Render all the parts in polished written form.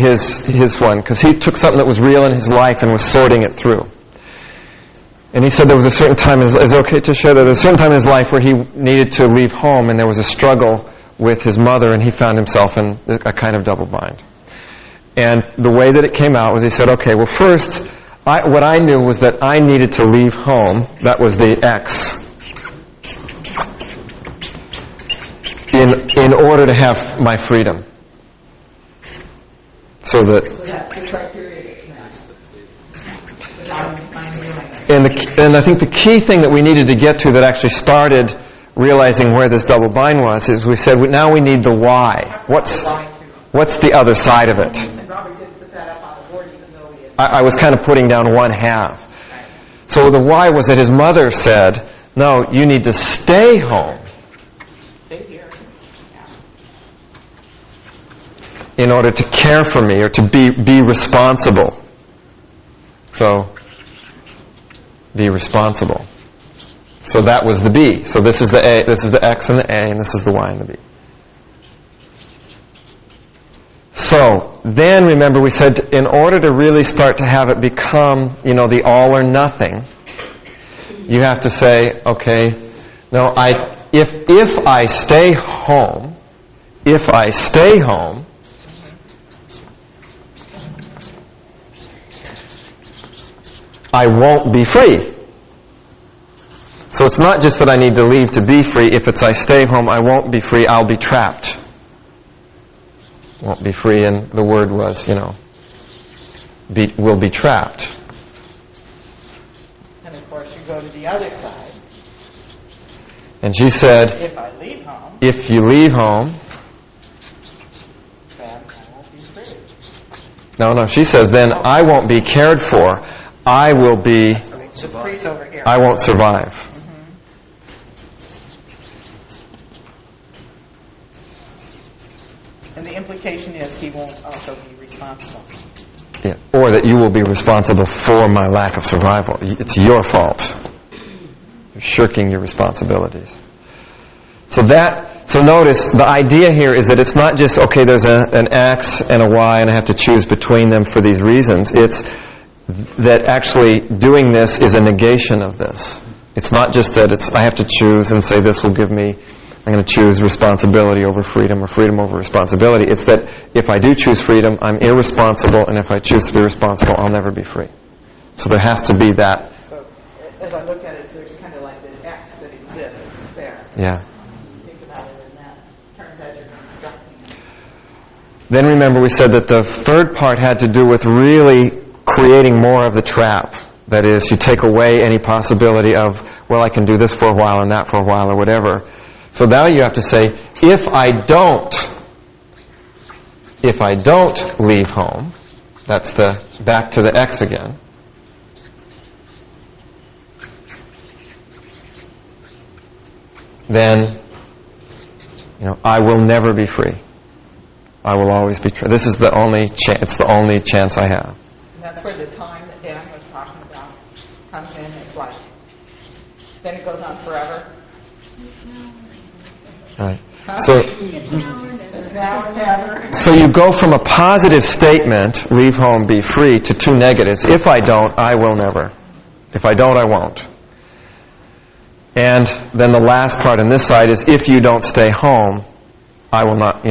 his one, because he took something that was real in his life and was sorting it through. And he said there was a certain time, is it okay to share that there was a certain time in his life where he needed to leave home, and there was a struggle with his mother, and he found himself in a kind of double bind. And the way that it came out was he said, okay, well first, what I knew was that I needed to leave home, that was the X, in order to have my freedom. So that's the criteria. And I think the key thing that we needed to get to that actually started realizing where this double bind was is we said, now we need the why. What's the other side of it? I was kind of putting down one half. So the why was that his mother said, no, you need to stay home. Stay here. In order to care for me or to be responsible. So, be responsible. So that was the B. So this is the A, this is the X and the A, and this is the Y and the B. So, then remember we said in order to really start to have it become, the all or nothing, you have to say, okay, no, if I stay home, I won't be free. So it's not just that I need to leave to be free. If it's I stay home, I won't be free, I'll be trapped. Won't be free, and the word was, will be trapped. And of course you go to the other side. And she said, if you leave home, then I won't be free. No, she says, then I won't be cared for. I will be, I won't survive. Mm-hmm. And the implication is he won't also be responsible. Yeah. Or that you will be responsible for my lack of survival. It's your fault. You're shirking your responsibilities. So notice, the idea here is that it's not just, okay, there's an X and a Y and I have to choose between them for these reasons. It's that actually doing this is a negation of this. It's not just that I have to choose and say this will give me, I'm going to choose responsibility over freedom or freedom over responsibility. It's that if I do choose freedom, I'm irresponsible, and if I choose to be responsible, I'll never be free. So there has to be that. So as I look at it, there's kind of like this X that exists there. Yeah. Think about it in that terms as you're constructing it. Then remember we said that the third part had to do with really creating more of the trap. That is, you take away any possibility of, well, I can do this for a while and that for a while or whatever. So now you have to say, if I don't leave home, that's back to the X again. Then, I will never be free. I will always be trapped. This is the only chance. It's the only chance I have. And that's where the time that Dan was talking about comes in. It's like, then it goes on forever. Right. So you go from a positive statement, leave home, be free, to two negatives. If I don't, I will never. If I don't, I won't. And then the last part on this side is, if you don't stay home, I will not,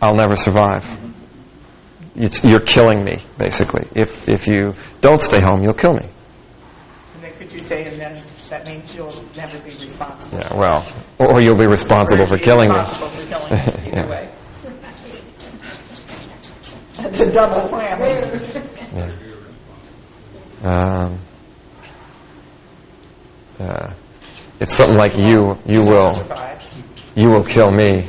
I'll never survive. You're killing me, basically. If you don't stay home, you'll kill me. And then could you say, and then that means you'll never be responsible? Yeah, well, or you'll be responsible for killing me. Responsible for killing me, either way. That's a double whammy. Yeah. It's something like you will kill me.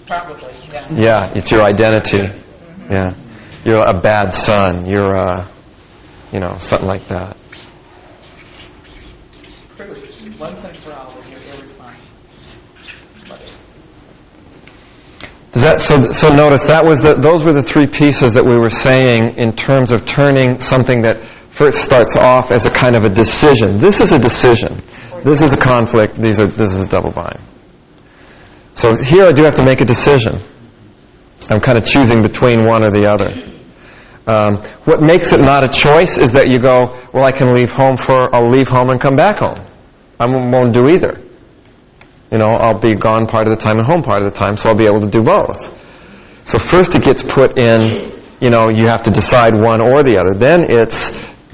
Probably, yeah. Yeah, it's your identity. Mm-hmm. Yeah, you're a bad son. You're something like that. Proof, once and for all, that you're irresponsible. So notice those were the three pieces that we were saying in terms of turning something that first starts off as a kind of a decision. This is a decision. This is a conflict. This is a double bind. So here I do have to make a decision. I'm kind of choosing between one or the other. What makes it not a choice is that you go, well, I'll leave home and come back home. I won't do either. I'll be gone part of the time and home part of the time, so I'll be able to do both. So first it gets put in, you have to decide one or the other. Then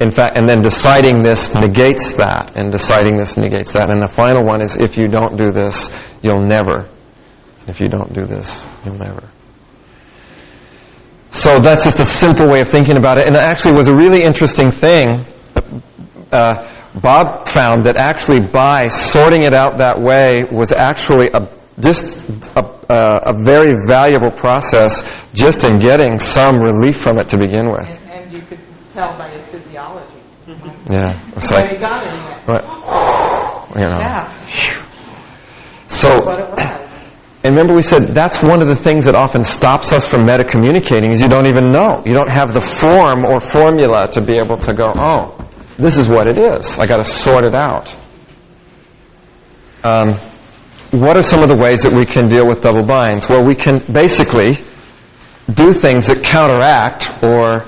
and then deciding this negates that, and deciding this negates that. And the final one is, if you don't do this, you'll never. If you don't do this, you'll never. So that's just a simple way of thinking about it. And it actually was a really interesting thing. Bob found that actually by sorting it out that way was actually a very valuable process just in getting some relief from it to begin with. And you could tell by his physiology. Yeah. It's like, he got it in there. Right. Yeah. So, That's what it was. And remember we said that's one of the things that often stops us from metacommunicating is you don't even know. You don't have the form or formula to be able to go, oh, this is what it is. I got to sort it out. What are some of the ways that we can deal with double binds? Well, we can basically do things that counteract or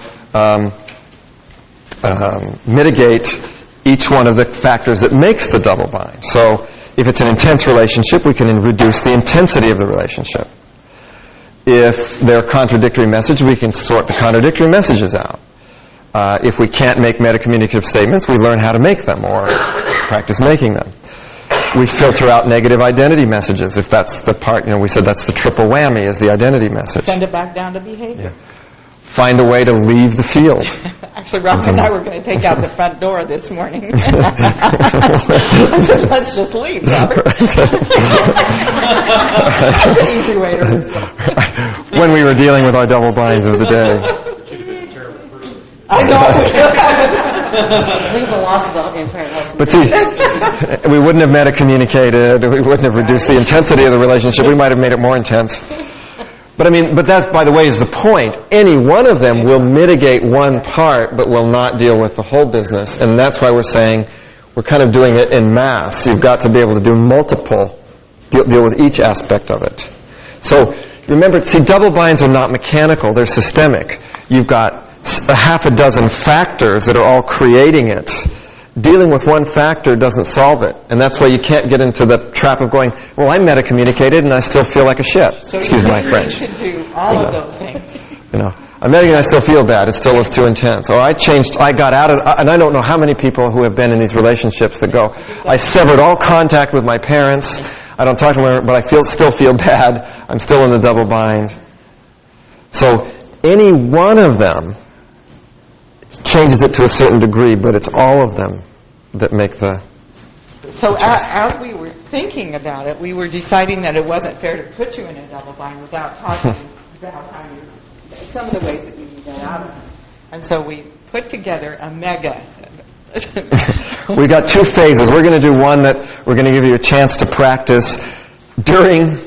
mitigate each one of the factors that makes the double bind. So if it's an intense relationship, we can reduce the intensity of the relationship. If there are contradictory messages, we can sort the contradictory messages out. If we can't make metacommunicative statements, we learn how to make them or practice making them. We filter out negative identity messages. If that's the part, we said that's the triple whammy is the identity message. Send it back down to behavior. Yeah. Find a way to leave the field. Actually, Rob and I were going to take out the front door this morning. I said, let's just leave, Robert. That's an easy way to respond. When we were dealing with our double binds of the day. I know. We've lost the entire house. But see, we wouldn't have metacommunicated. We wouldn't have reduced the intensity of the relationship. We might have made it more intense. But that, by the way, is the point. Any one of them will mitigate one part, but will not deal with the whole business. And that's why we're saying we're kind of doing it in mass. You've got to be able to do deal with each aspect of it. So remember, double binds are not mechanical. They're systemic. You've got a half a dozen factors that are all creating it. Dealing with one factor doesn't solve it. And that's why you can't get into the trap of going, well, I metacommunicated and I still feel like a shit. So Excuse my French. You should do all of those things. I medicated and I still feel bad. It still was too intense. Or I got out of, and I don't know how many people who have been in these relationships that go, I severed all contact with my parents. I don't talk to them, but I still feel bad. I'm still in the double bind. So any one of them changes it to a certain degree, but it's all of them that make the... So as we were thinking about it, we were deciding that it wasn't fair to put you in a double bind without talking about some of the ways that you can get out of it. And so we put together a mega... We got two phases. We're going to do one that we're going to give you a chance to practice during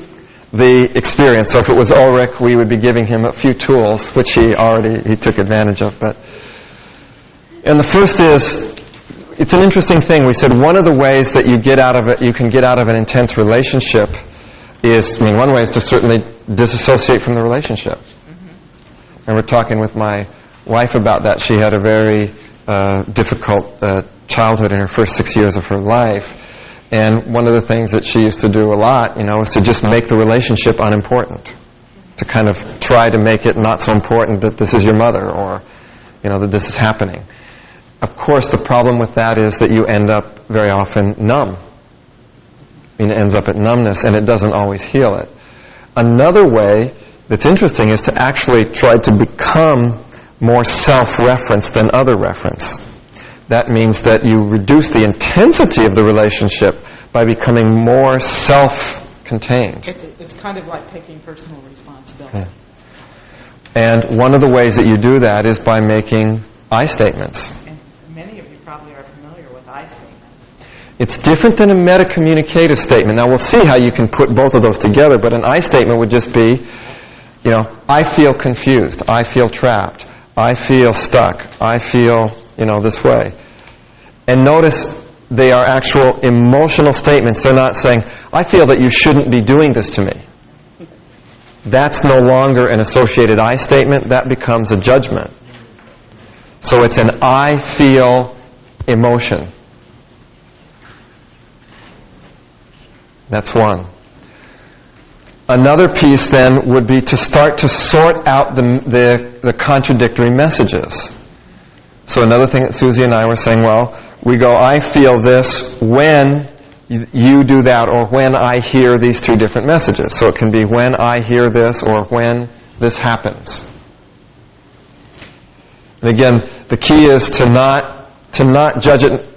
the experience. So if it was Ulrich, we would be giving him a few tools, which he took advantage of. And the first is, it's an interesting thing. We said one of the ways that you can get out of an intense relationship is, one way is to certainly disassociate from the relationship. Mm-hmm. And we're talking with my wife about that. She had a very difficult childhood in her first 6 years of her life. And one of the things that she used to do a lot, was to just make the relationship unimportant. To kind of try to make it not so important that this is your mother or, that this is happening. Of course, the problem with that is that you end up very often numb. It ends up at numbness, and it doesn't always heal it. Another way that's interesting is to actually try to become more self-referenced than other reference. That means that you reduce the intensity of the relationship by becoming more self-contained. It's kind of like taking personal responsibility. Yeah. And one of the ways that you do that is by making I statements. And many of you probably are familiar with I statements. It's different than a metacommunicative statement. Now we'll see how you can put both of those together, but an I statement would just be, I feel confused, I feel trapped, I feel stuck, I feel, this way. And notice they are actual emotional statements. They're not saying, I feel that you shouldn't be doing this to me. that's no longer an associated I statement. That becomes a judgment. So it's an I feel emotion. That's one. Another piece then would be to start to sort out the contradictory messages. So another thing that Susie and I were saying, well, we go, I feel this when you do that, or when I hear these two different messages. So it can be when I hear this or when this happens. And again, the key is to not judge it,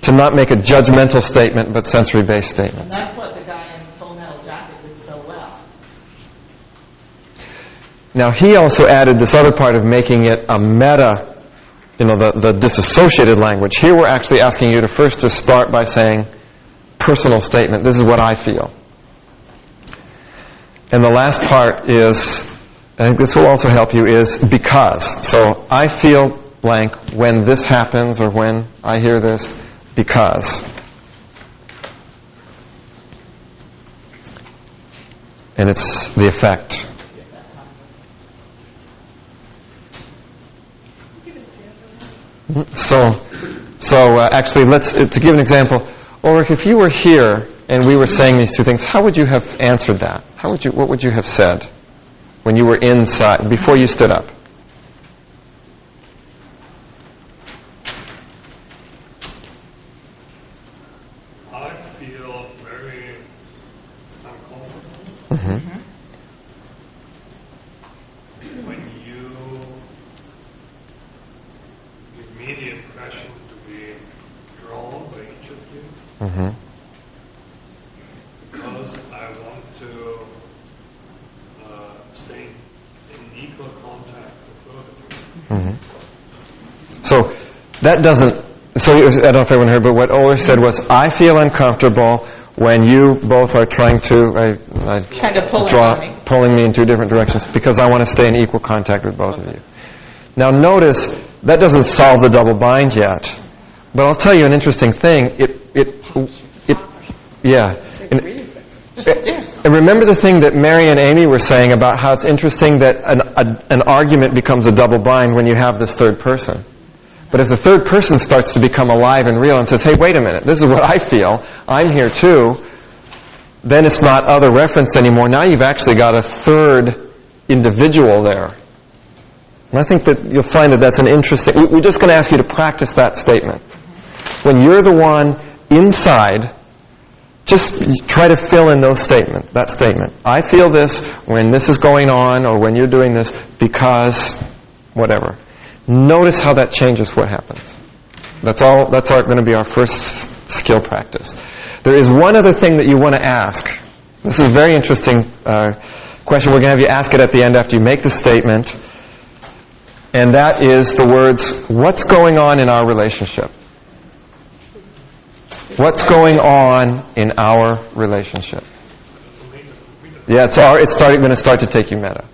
to not make a judgmental statement, but sensory-based statements. And that's what the guy in the Full Metal Jacket did so well. Now he also added this other part of making it a meta, the disassociated language. Here we're actually asking you to first just start by saying, personal statement, this is what I feel. And the last part is, I think this will also help you, is because. So I feel blank when this happens or when I hear this, because. And it's the effect. So actually, to give an example, Ulrich, if you were here and we were saying these two things, how would you have answered that? What would you have said when you were inside, before you stood up? I feel very uncomfortable Mm-hmm. when you give me the impression to be drawn by each of you, Mm-hmm. because I want to stay in equal contact with both of you. Mm-hmm. So that doesn't. So I don't know if everyone heard, but what Ulrich said was, "I feel uncomfortable when you both are trying to pulling me in two different directions because I want to stay in equal contact with both of you." Now notice that doesn't solve the double bind yet, but I'll tell you an interesting thing. And remember the thing that Mary and Amy were saying about how it's interesting that an argument becomes a double bind when you have this third person. But if the third person starts to become alive and real and says, hey, wait a minute, this is what I feel, I'm here too, then it's not other referenced anymore. Now you've actually got a third individual there. And I think that you'll find that that's an interesting... We're just going to ask you to practice that statement. When you're the one inside, just try to fill in that statement. I feel this when this is going on or when you're doing this because whatever. Notice how that changes what happens. That's going to be our first skill practice. There is one other thing that you want to ask. This is a very interesting question. We're going to have you ask it at the end after you make the statement. And that is the words, what's going on in our relationship? What's going on in our relationship? Yeah, it's going to start to take you meta.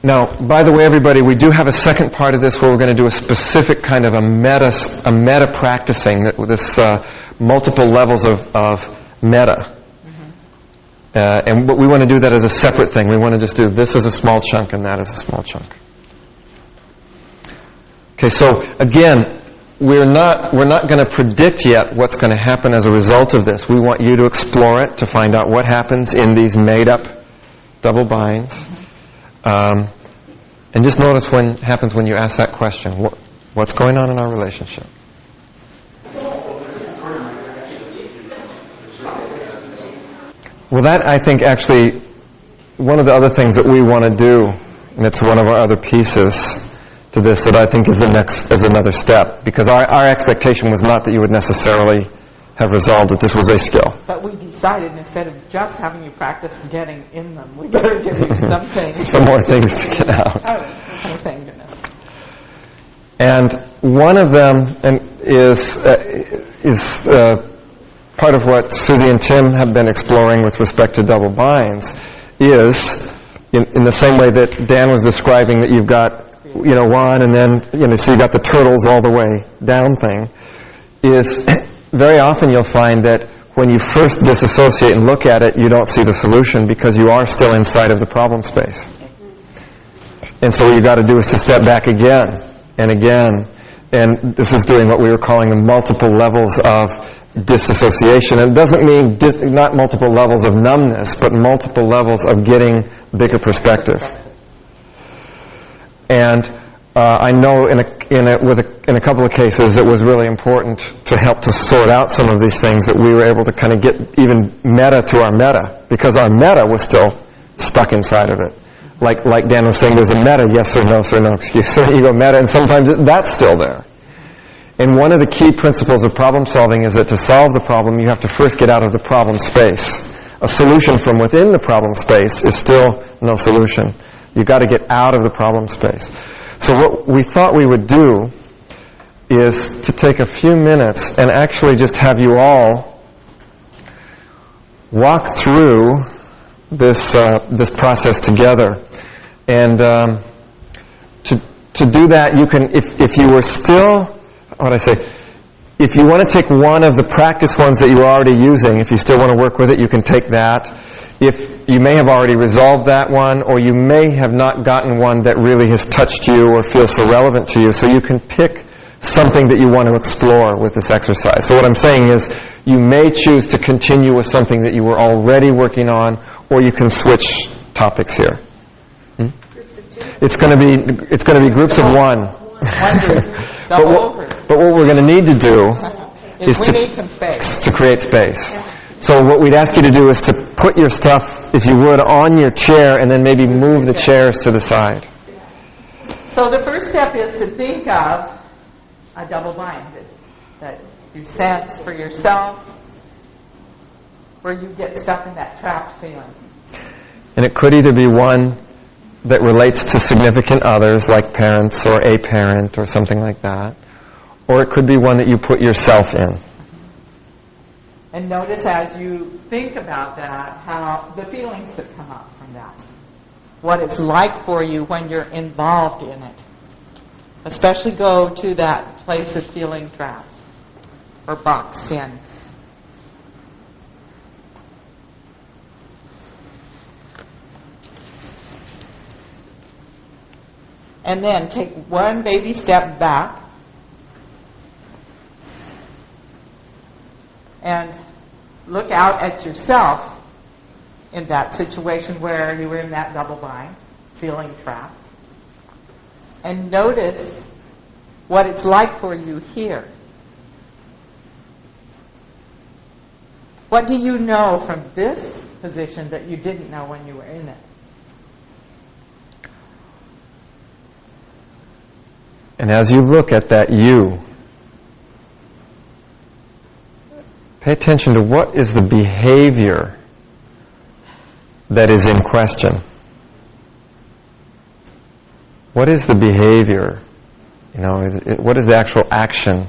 Now, by the way, everybody, we do have a second part of this where we're going to do a specific kind of a meta practicing, this multiple levels of meta. And we want to do that as a separate thing. We want to just do this as a small chunk and that as a small chunk. Okay, so again, we're not going to predict yet what's going to happen as a result of this. We want you to explore it, to find out what happens in these made-up double binds. And just notice what happens when you ask that question. What's going on in our relationship? Well, that, I think, actually, one of the other things that we want to do, and it's one of our other pieces to this that I think is another step, because our expectation was not that you would necessarily have resolved that this was a skill. But we decided instead of just having you practice getting in them, we better give you something. Some more things to get out. Oh, thank goodness. And one of them is part of what Susie and Tim have been exploring with respect to double binds is in the same way that Dan was describing that you've got one and then so you got the turtles all the way down thing, is very often you'll find that when you first disassociate and look at it, you don't see the solution because you are still inside of the problem space. And so what you've got to do is to step back again and again. And this is doing what we were calling the multiple levels of disassociation. And it doesn't mean not multiple levels of numbness, but multiple levels of getting bigger perspective. And I know in a couple of cases it was really important to help to sort out some of these things that we were able to kind of get even meta to our meta, because our meta was still stuck inside of it. Like Dan was saying, there's a meta, yes or no excuse. So you go meta, and sometimes that's still there. And one of the key principles of problem solving is that to solve the problem, you have to first get out of the problem space. A solution from within the problem space is still no solution. You've got to get out of the problem space. So what we thought we would do is to take a few minutes and actually just have you all walk through this process together. And to do that, you can, if you were still, what I say, if you want to take one of the practice ones that you're already using, if you still want to work with it, you can take that. If you may have already resolved that one, or you may have not gotten one that really has touched you or feels so relevant to you, so you can pick something that you want to explore with this exercise. So what I'm saying is, you may choose to continue with something that you were already working on, or you can switch topics here. It's going to be groups of one. But what we're going to need to do is to create space. So what we'd ask you to do is to put your stuff, if you would, on your chair, and then maybe move the chairs to the side. So the first step is to think of a double bind that you sense for yourself, where you get stuck in that trapped feeling. And it could either be one that relates to significant others, like parents or a parent or something like that, or it could be one that you put yourself in. And notice as you think about that, how the feelings that come up from that. What it's like for you when you're involved in it. Especially go to that place of feeling trapped or boxed in. And then take one baby step back and look out at yourself in that situation where you were in that double bind, feeling trapped. And notice what it's like for you here. What do you know from this position that you didn't know when you were in it? And as you look at that you, pay attention to what is the behavior that is in question. What is the behavior? What is the actual action?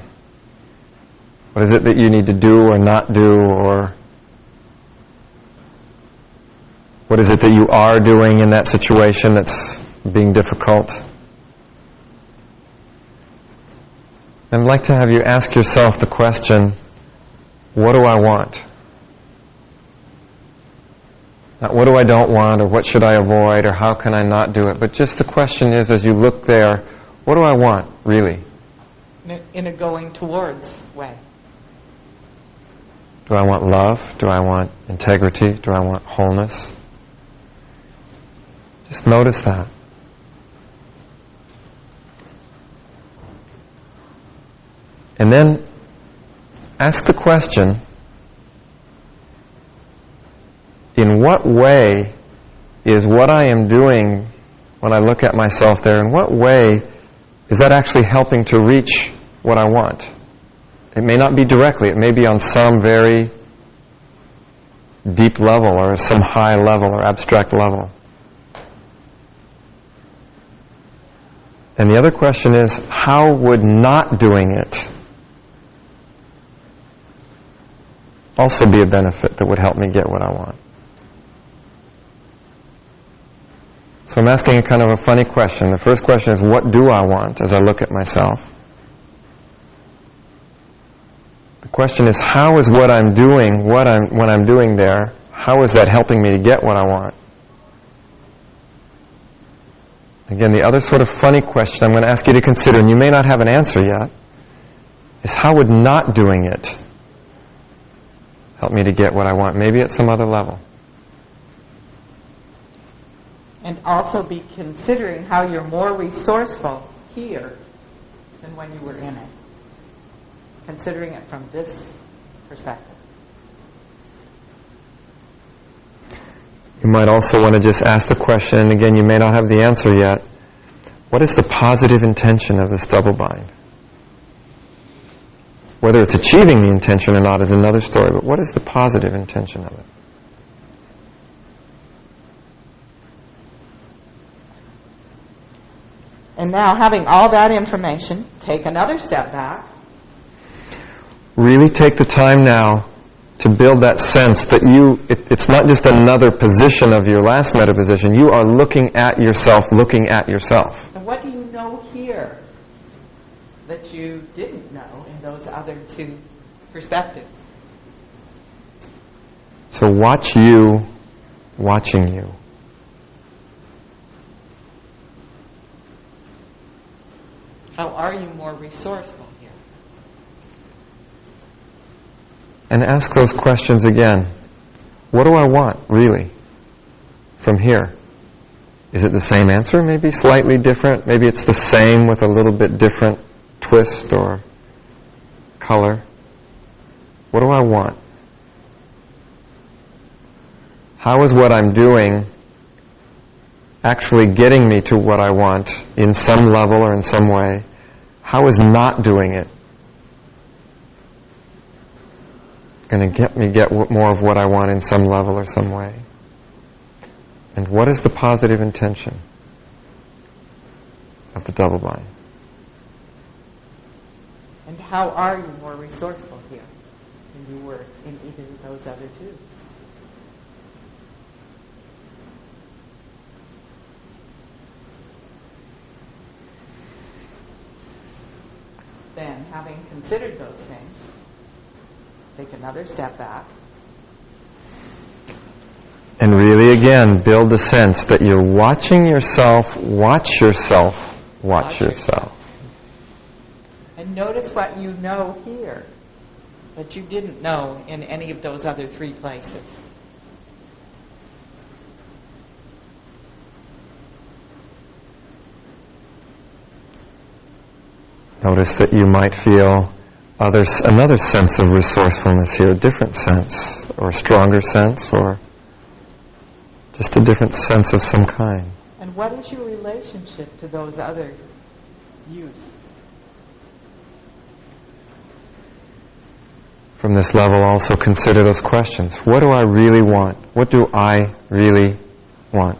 What is it that you need to do or not do, or what is it that you are doing in that situation that's being difficult? And I'd like to have you ask yourself the question, what do I want? Not what do I don't want, or what should I avoid, or how can I not do it, but just the question is, as you look there, what do I want, really? In a going towards way. Do I want love? Do I want integrity? Do I want wholeness? Just notice that. And then ask the question, in what way is what I am doing when I look at myself there, in what way is that actually helping to reach what I want? It may not be directly, it may be on some very deep level or some high level or abstract level. And the other question is, how would not doing it also be a benefit that would help me get what I want? So I'm asking a kind of a funny question. The first question is, what do I want as I look at myself? The question is, how is what I'm doing, when I'm doing there, how is that helping me to get what I want? Again, the other sort of funny question I'm going to ask you to consider, and you may not have an answer yet, is how would not doing it help me to get what I want, maybe at some other level? And also be considering how you're more resourceful here than when you were in it. Considering it from this perspective. You might also want to just ask the question, and again, you may not have the answer yet, what is the positive intention of this double bind? Whether it's achieving the intention or not is another story, but what is the positive intention of it? And now, having all that information, take another step back. Really take the time now to build that sense that it's not just another position of your last meta position. You are looking at yourself, looking at yourself. And what do you know here that you didn't know in those other two perspectives? So watch you watching you. How are you more resourceful here? And ask those questions again. What do I want, really, from here? Is it the same answer? Maybe slightly different? Maybe it's the same with a little bit different twist or color? What do I want? How is what I'm doing actually getting me to what I want in some level or in some way? How is not doing it going to get more of what I want in some level or some way? And what is the positive intention of the double bind? And how are you more resourceful here than you were in either of those other two? Then, having considered those things, take another step back. And really, again, build the sense that you're watching yourself, watch yourself, watch yourself. And notice what you know here that you didn't know in any of those other three places. Notice that you might feel another sense of resourcefulness here, a different sense, or a stronger sense, or just a different sense of some kind. And what is your relationship to those other yous? From this level, also consider those questions. What do I really want? What do I really want?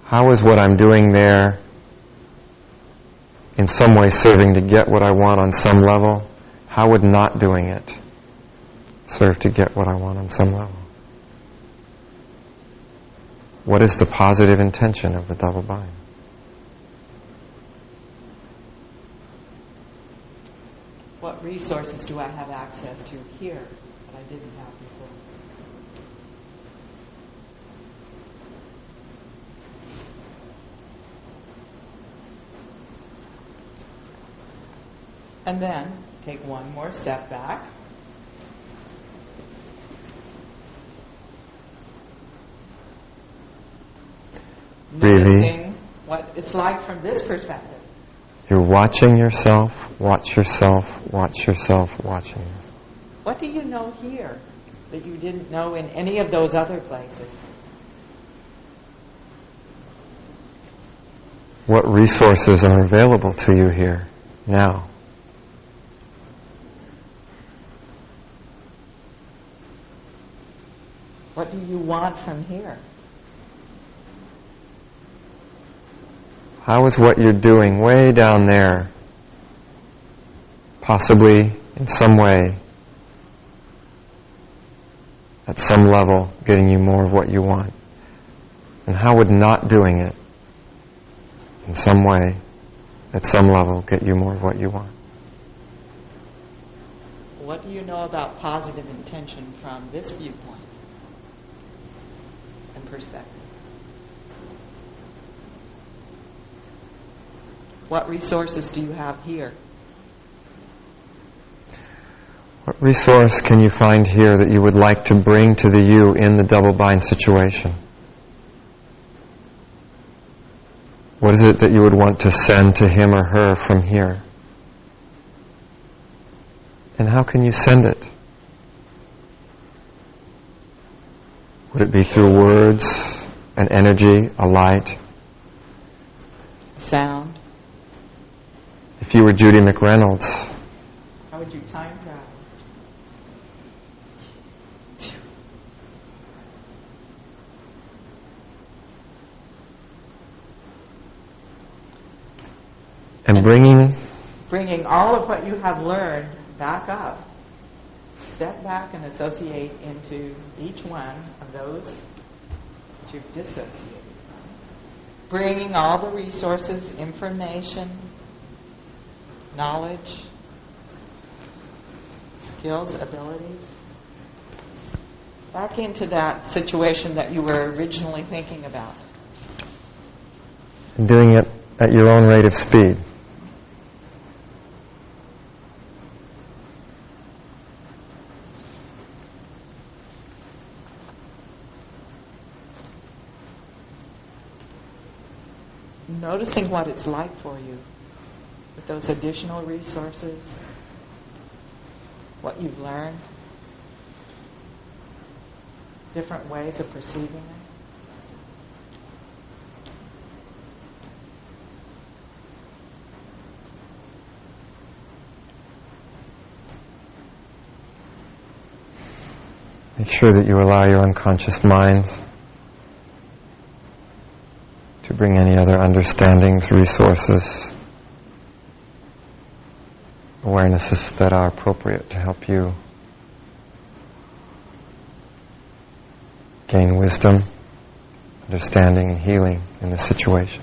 How is what I'm doing there in some way serving to get what I want on some level? How would not doing it serve to get what I want on some level? What is the positive intention of the double bind? What resources do I have access to here that I didn't have before? And then take one more step back. Really? Noticing what it's like from this perspective. You're watching yourself, watch yourself, watch yourself, watching yourself. What do you know here that you didn't know in any of those other places? What resources are available to you here, now? What do you want from here? How is what you're doing way down there, possibly in some way, at some level, getting you more of what you want? And how would not doing it, in some way, at some level, get you more of what you want? what do you know about positive intention from this viewpoint and perspective? What resources do you have here? What resource can you find here that you would like to bring to the you in the double bind situation? What is it that you would want to send to him or her from here? And how can you send it? Would it be through words, an energy, a light? Sound. If you were Judy McReynolds, How would you time travel? and bringing all of what you have learned back up. Step back and associate into each one of those that you've dissociated from. Bringing all the resources, information, knowledge, skills, abilities, back into that situation that you were originally thinking about. and doing it at your own rate of speed. Noticing what it's like for you with those additional resources, what you've learned, different ways of perceiving it. Make sure that you allow your unconscious mind to bring any other understandings, resources, awarenesses that are appropriate to help you gain wisdom, understanding, and healing in the situation.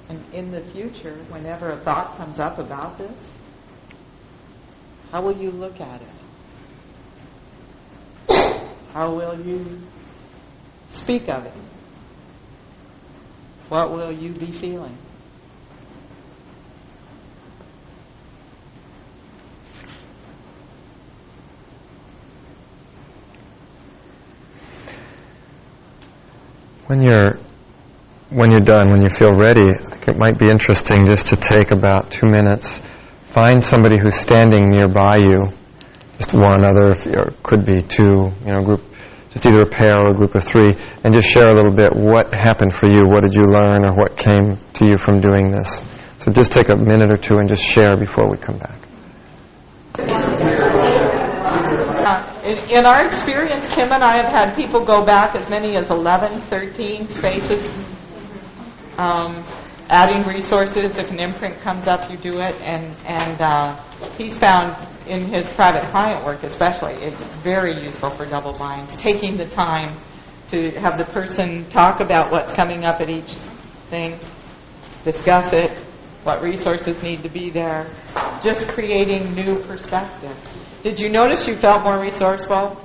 And in the future, whenever a thought comes up about this, how will you look at it? How will you speak of it? What will you be feeling? When you're done, when you feel ready, I think it might be interesting just to take about 2 minutes, find somebody who's standing nearby you, just one other, or it could be two, group, just either a pair or a group of three, and just share a little bit what happened for you, what did you learn, or what came to you from doing this. So just take a minute or two and just share before we come back. In our experience, Kim and I have had people go back as many as 11, 13 spaces, adding resources. If an imprint comes up, you do it. And he's found in his private client work especially, it's very useful for double binds, taking the time to have the person talk about what's coming up at each thing, discuss it, what resources need to be there, just creating new perspectives. Did you notice you felt more resourceful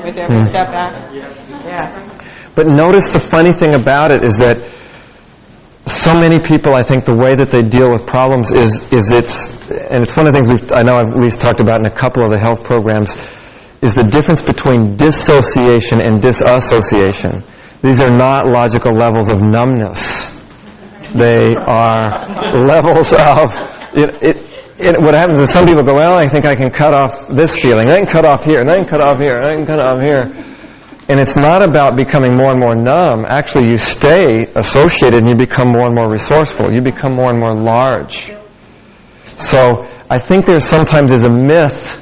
with every step back? Yeah. But notice the funny thing about it is that so many people, I think, the way that they deal with problems is it's one of the things I know I've at least talked about in a couple of the health programs, is the difference between dissociation and disassociation. These are not logical levels of numbness. They are levels of what happens is some people go, well, I think I can cut off this feeling, and then cut off here, and then cut off here, and then cut off here. And it's not about becoming more and more numb. Actually, you stay associated and you become more and more resourceful. You become more and more large. So I think there sometimes is a myth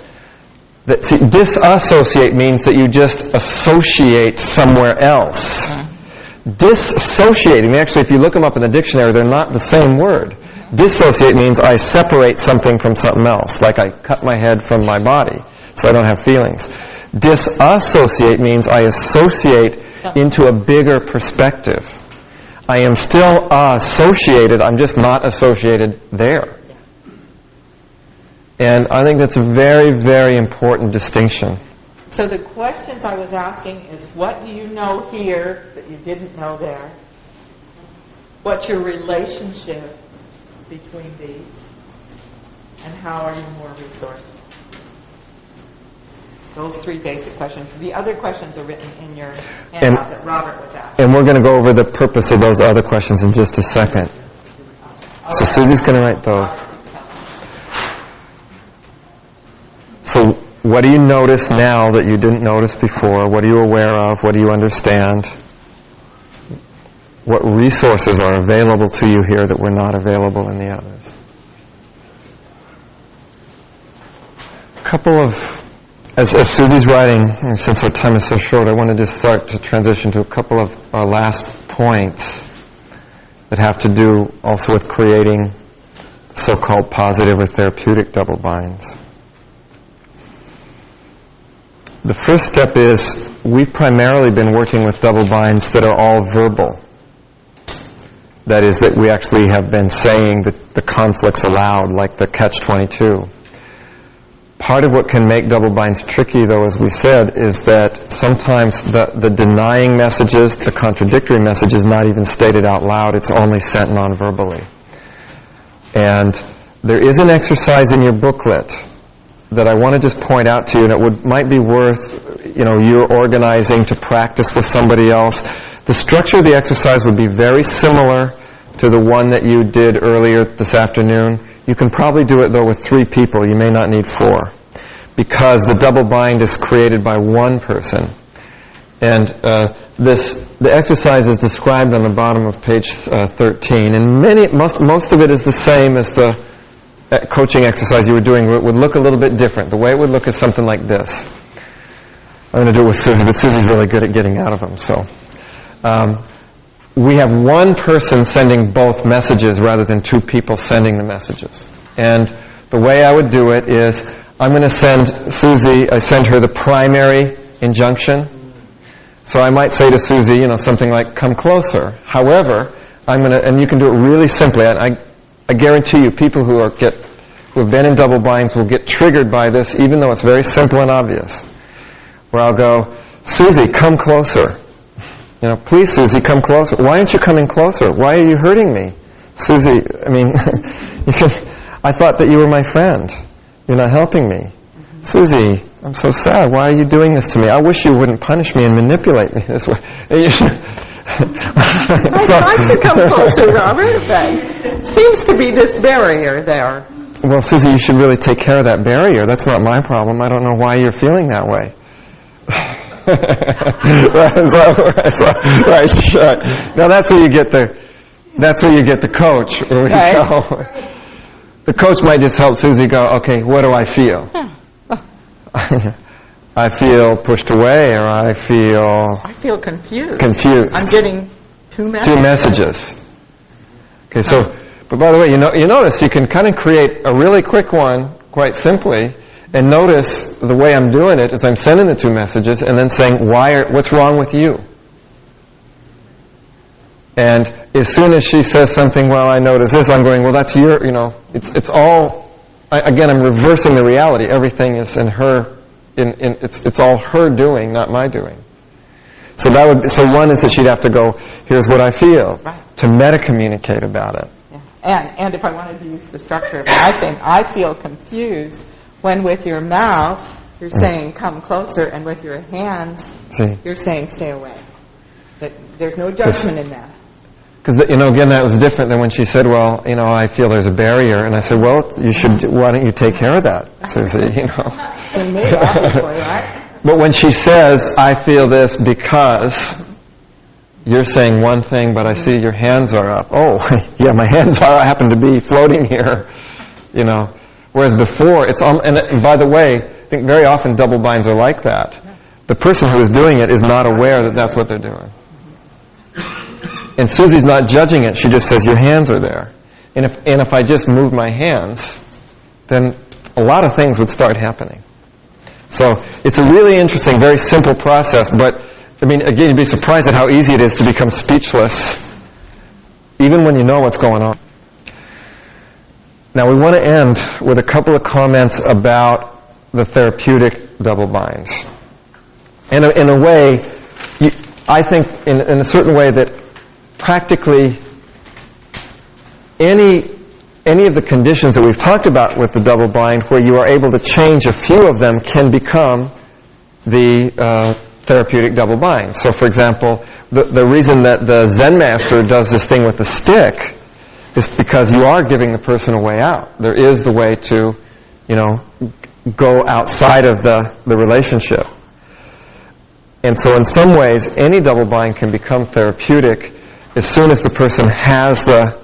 that disassociate means that you just associate somewhere else. Dissociating, actually, if you look them up in the dictionary, they're not the same word. Dissociate means I separate something from something else, like I cut my head from my body, so I don't have feelings. Disassociate means I associate into a bigger perspective. I am still associated, I'm just not associated there. And I think that's a very, very important distinction. So the questions I was asking is, what do you know here that you didn't know there? What's your relationship between these? And how are you more resourceful? Those three basic questions. The other questions are written in your handout that Robert was asking. And we're going to go over the purpose of those other questions in just a second. So Susie's going to write those. So what do you notice now that you didn't notice before? What are you aware of? What do you understand? What resources are available to you here that were not available in the others? A couple of, as Susie's writing, since our time is so short, I wanted to start to transition to a couple of our last points that have to do also with creating so-called positive or therapeutic double binds. The first step is we've primarily been working with double binds that are all verbal. That is, that we actually have been saying the conflicts aloud, like the catch-22. Part of what can make double binds tricky, though, as we said, is that sometimes the denying messages, the contradictory message is not even stated out loud. It's only sent non-verbally. And there is an exercise in your booklet that I want to just point out to you, and it might be worth, you organizing to practice with somebody else. The structure of the exercise would be very similar to the one that you did earlier this afternoon. You can probably do it, though, with 3 people. You may not need 4, because the double bind is created by one person. And the exercise is described on the bottom of page 13, and most of it is the same as the coaching exercise you were doing. It would look a little bit different. The way it would look is something like this. I'm going to do it with Susie, but Susie's really good at getting out of them. So we have one person sending both messages rather than 2 people sending the messages. And the way I would do it is I'm going to send Susie, I send her the primary injunction. So I might say to Susie, something like, come closer. However, and you can do it really simply. I guarantee you people who have been in double binds will get triggered by this, even though it's very simple and obvious. Where I'll go, Susie, come closer. Please, Susie, come closer. Why aren't you coming closer? Why are you hurting me? Susie, I thought that you were my friend. You're not helping me. Mm-hmm. Susie, I'm so sad. Why are you doing this to me? I wish you wouldn't punish me and manipulate me this way. I'd like to come closer, Robert, but seems to be this barrier there. Well, Susie, you should really take care of that barrier. That's not my problem. I don't know why you're feeling that way. Right. Now that's where you get the coach. Where we go. The coach might just help Susie go, okay, what do I feel? I feel pushed away, or I feel confused. I'm getting 2 messages. 2 messages. Okay, so, but by the way, you notice you can kind of create a really quick one quite simply, and notice the way I'm doing it is I'm sending the 2 messages and then saying, what's wrong with you? And as soon as she says something, well, I notice this, I'm going, well, that's it's all, again, I'm reversing the reality. Everything is in her. It's all her doing, not my doing. So one is that she'd have to go, here's what I feel, right, to meta-communicate about it. Yeah. And if I wanted to use the structure of my thing, I feel confused when with your mouth you're saying come closer, and with your hands you're saying stay away. There's no judgment in that. Because, again, that was different than when she said, well, I feel there's a barrier. And I said, well, why don't you take care of that, Susie, In me, obviously, right? But when she says, I feel this because you're saying one thing, but I see your hands are up. Oh, yeah, my hands happen to be floating here, Whereas before, and by the way, I think very often double binds are like that. The person who is doing it is not aware that that's what they're doing. And Susie's not judging it. She just says, your hands are there. And if I just move my hands, then a lot of things would start happening. So it's a really interesting, very simple process. But, again, you'd be surprised at how easy it is to become speechless, even when you know what's going on. Now we want to end with a couple of comments about the therapeutic double binds. In a way, I think in a certain way that practically any of the conditions that we've talked about with the double bind where you are able to change a few of them can become the therapeutic double bind. So for example, the reason that the Zen master does this thing with the stick is because you are giving the person a way out. There is the way to, go outside of the relationship. And so in some ways, any double bind can become therapeutic as soon as the person has the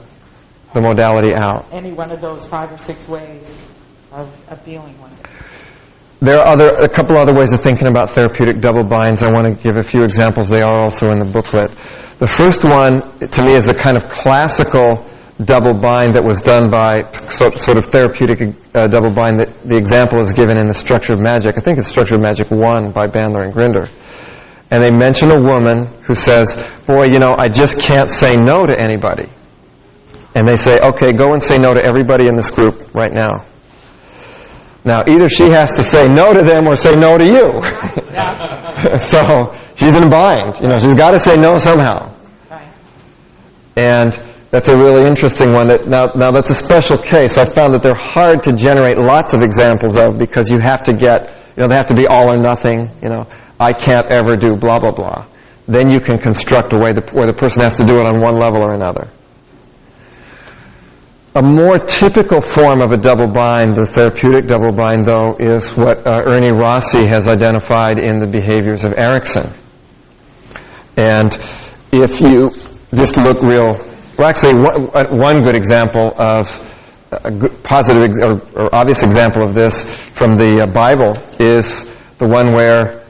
modality out. Any one of those 5 or 6 ways of dealing with it. There are a couple other ways of thinking about therapeutic double binds. I want to give a few examples. They are also in the booklet. The first one, to me, is the kind of classical double bind that was done by sort of therapeutic double bind. That the example is given in the Structure of Magic. I think it's Structure of Magic 1 by Bandler and Grinder. And they mention a woman who says, boy, I just can't say no to anybody. And they say, okay, go and say no to everybody in this group right now. Now, either she has to say no to them or say no to you. So she's in a bind. She's got to say no somehow. Right. And that's a really interesting one. Now that's a special case. I found that they're hard to generate lots of examples of because you have to get, they have to be all or nothing. I can't ever do blah, blah, blah. Then you can construct a way where the person has to do it on one level or another. A more typical form of a double bind, the therapeutic double bind, though, is what Ernie Rossi has identified in the behaviors of Erickson. And if you just look one good example of a good, positive or obvious example of this from the Bible is the one where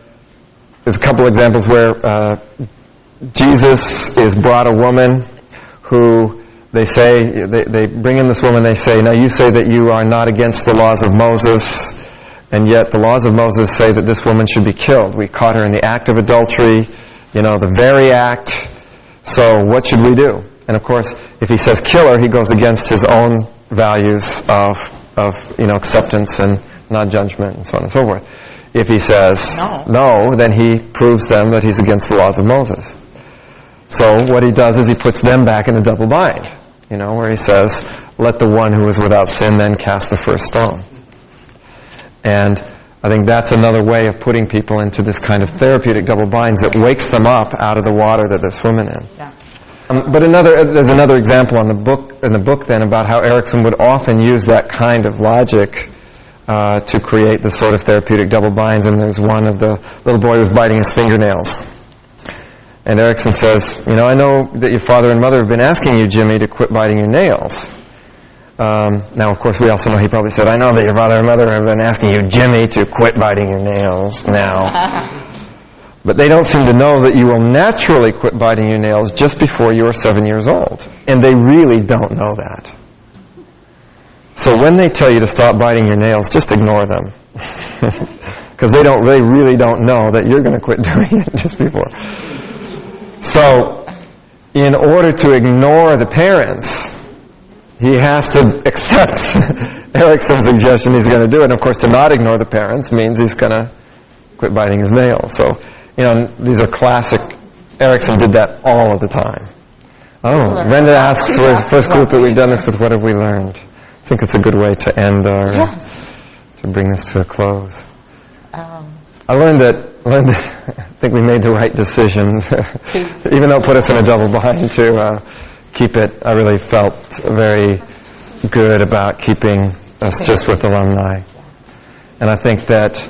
there's a couple examples where Jesus is brought a woman who they bring in this woman. They say, now you say that you are not against the laws of Moses, and yet the laws of Moses say that this woman should be killed. We caught her in the act of adultery, the very act. So what should we do? And of course, if he says kill her, he goes against his own values of acceptance and non-judgment and so on and so forth. If he says no, then he proves them that he's against the laws of Moses. So what he does is he puts them back in a double bind, where he says, let the one who is without sin then cast the first stone. And I think that's another way of putting people into this kind of therapeutic double binds that wakes them up out of the water that they're swimming in. Yeah. But there's another example in the book then about how Erickson would often use that kind of logic to create the sort of therapeutic double binds. And there's one of the little boy who's biting his fingernails. And Erickson says, I know that your father and mother have been asking you, Jimmy, to quit biting your nails. Now, of course, we also know he probably said, I know that your father and mother have been asking you, Jimmy, to quit biting your nails now. But they don't seem to know that you will naturally quit biting your nails just before you are 7 years old. And they really don't know that. So when they tell you to stop biting your nails, just ignore them. Because they really don't know that you're going to quit doing it just before. So, in order to ignore the parents, he has to accept Erickson's suggestion he's going to do it. And of course, to not ignore the parents means he's going to quit biting his nails. So, these are classic. Erickson did that all of the time. Oh, Brenda asks for the first group that we've done this with, what have we learned? I think it's a good way to end to bring this to a close. I learned that I think we made the right decision, even though it put us in a double bind, to keep it. I really felt very good about keeping us just with alumni. And I think that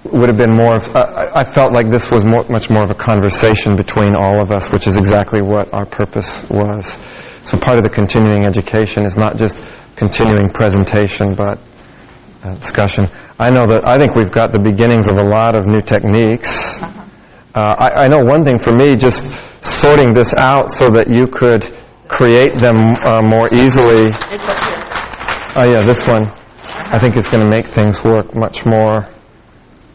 would have been more of, I felt like this was much more of a conversation between all of us, which is exactly what our purpose was. So part of the continuing education is not just continuing presentation, but discussion. I think we've got the beginnings of a lot of new techniques. I know one thing for me, just sorting this out so that you could create them more easily. It's up here. Oh yeah, this one. I think it's going to make things work much more.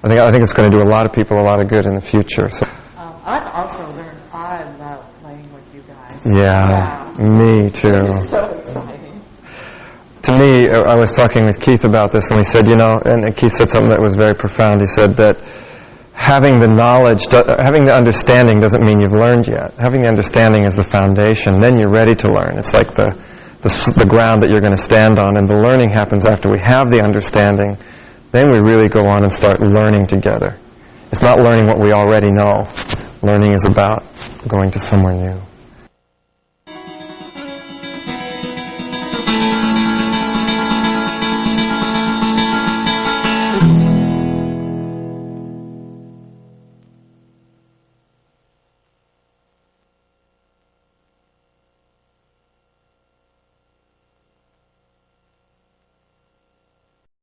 I think it's going to do a lot of people a lot of good in the future. So. I've also learned I love playing with you guys. Yeah, me too. It's so exciting. to me, I was talking with Keith about this, and we said, and Keith said something that was very profound. He said that having the knowledge, having the understanding doesn't mean you've learned yet. Having the understanding is the foundation. Then you're ready to learn. It's like the ground that you're going to stand on, and the learning happens after we have the understanding. Then we really go on and start learning together. It's not learning what we already know. Learning is about going to somewhere new.